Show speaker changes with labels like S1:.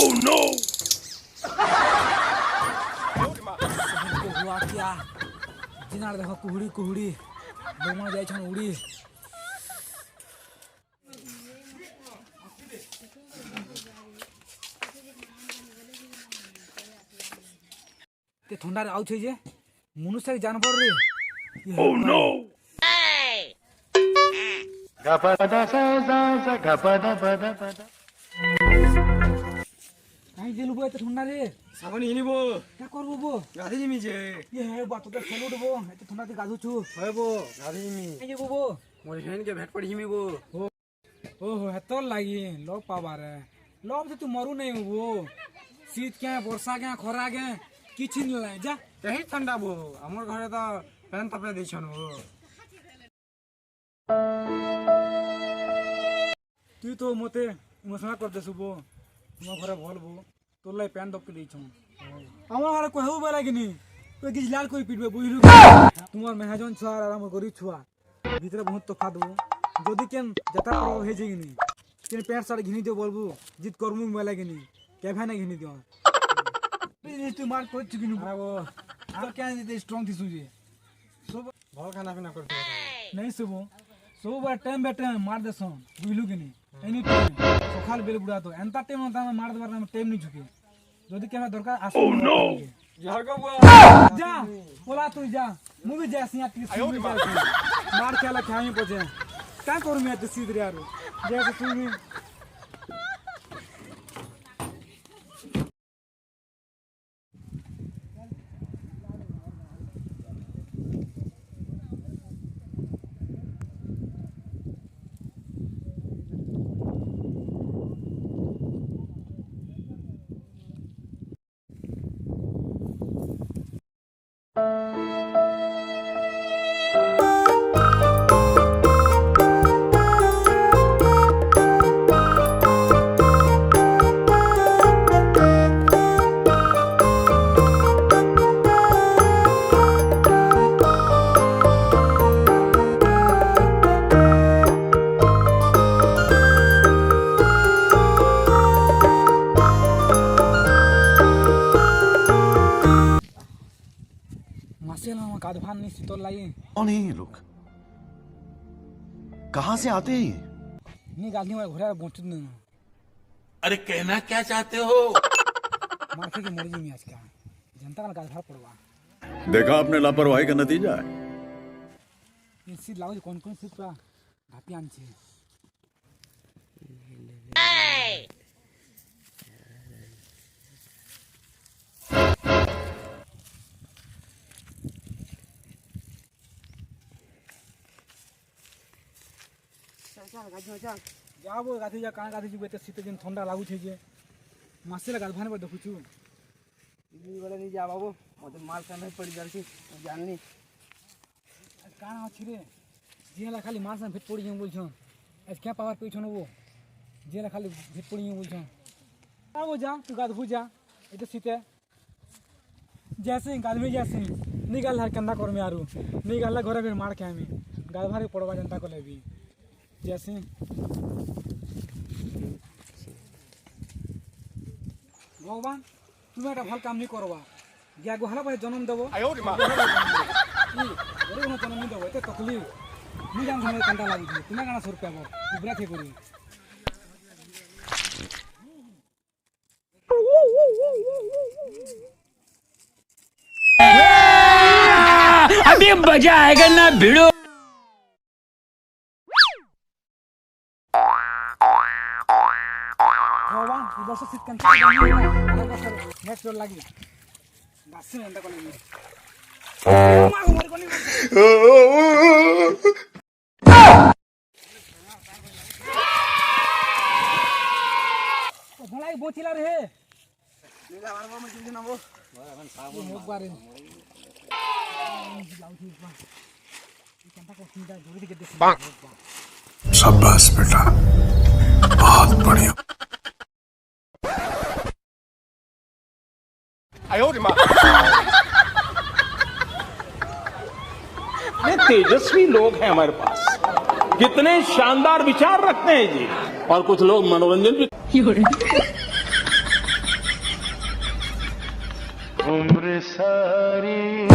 S1: Oh no!
S2: जिनार देखो कुहुड़ी कुहुड़ी बोमा जाय छन उड़ी ते ठंडा रे आउ छै जे मनुष्य जानवर रे
S1: Oh no!
S2: काई दिलु बो एते ठंडा रे
S3: साबन हिनिबो
S2: का करबो बो
S3: गाधी जिमी जे
S2: ये हे बा तो खेलुड बो एते ठंडा ते गाधु छु
S3: होयबो गाधी जिमी
S2: ए जे बो
S3: मोर हेन के भेट पड़ हिमिबो
S2: ओहो हेतल लागी लोग पाबारे लोग तो तू मरु नहीं बो शीत के वर्षा के खरा के किछि न लाई जा
S3: यही ठंडा बो हमर घरे त फैन तपे दै छन बो
S2: तू तो मते इमोशनल कर देसु बो तुम घरे भल बो तोर लाई पैन दब के दै छौ हमर घरे कहू बेला कि नी तो गिजलाल कोई पिटबे बुझलु तुमर मेहजन छुआ आराम गरी छुआ भीतर बहुत तो खादबो जदी केन जता पर हे जे कि नी केन पैंट शर्ट घिनी दे बोलबो जित करमु बेला कि नी केभा ना घिनी दियो प्लीज तू मार कोच कि नी वो आ क्या दे स्ट्रांग थी सुजी सब
S3: भल खाना पीना करते
S2: नहीं सुबो सब बार टाइम बे टाइम मार देसो बुझलु कि नी एनी टाइम सखाल बेल बुड़ा तो एंता टाइम ना मार देबार ना टाइम नहीं झुके जदी केना दरकार आसो
S3: झरको बो
S2: जा बोला तू जा मु भी जा सिया ती मार खेला खाई पजे का करू मैं तो सीध रे यारो जैसे तू भी कादभान नहीं सितोल लाई
S1: कौन है ये लोग? कहाँ से आते हैं ये?
S2: नहीं गाली में घोड़ा बोंचत नहीं
S1: अरे कहना क्या चाहते हो?
S2: मार्के की मर्जी में आज क्या जनता का कादभार पड़वा
S1: देखा आपने लापरवाही का नतीजा है।
S2: ये सीट लाओ कौन कौन सीट पर घाटी आनछे जाबो गाथी जा कान गाथी जुबे त सीते दिन ठंडा लागु छै जे मासे लगा भाने पर देखु छु
S3: दी बड़े नहीं जा बाबू मते मार का नहीं पड़ी जल्दी जाननी
S2: कान अछि रे जेला खाली मार से भेट पड़ी बोल छ आज क्या पावर पे छनो वो जेला खाली भेट पड़ी बोल छ आबो जा तू गाथ भुजा ए त सीते जैसे गाल में जैसे निकाल हर कंदा कर में आरू निकाल घरे फिर मार के हमें गाल भारे पड़वा जनता को लेबी जैसे भगवान तुम एक भल काम नहीं करवा गया गोहला पर जन्म देव जन्म नहीं देव एत तकलीफ नहीं जान समय कंटा लगी तुम्हें क्या 100 रुपया बुरा थे करी
S4: अभी मजा आएगा ना भिड़ो
S2: भगवान बस सिट कंटा नेक्स्ट रोल लगी बस में एंटा कोनी भलाई बोचिला रे
S3: नीला मारबो में चिंता ना वो अपन साबु
S2: एक बार लाउठी एक बार कंटा को चिंता जोड़ी के देख
S1: शाबाश बेटा, बहुत बढ़िया।
S5: तेजस्वी लोग हैं हमारे पास, कितने शानदार विचार रखते हैं जी। और कुछ लोग मनोरंजन भी।
S6: उम्र सारी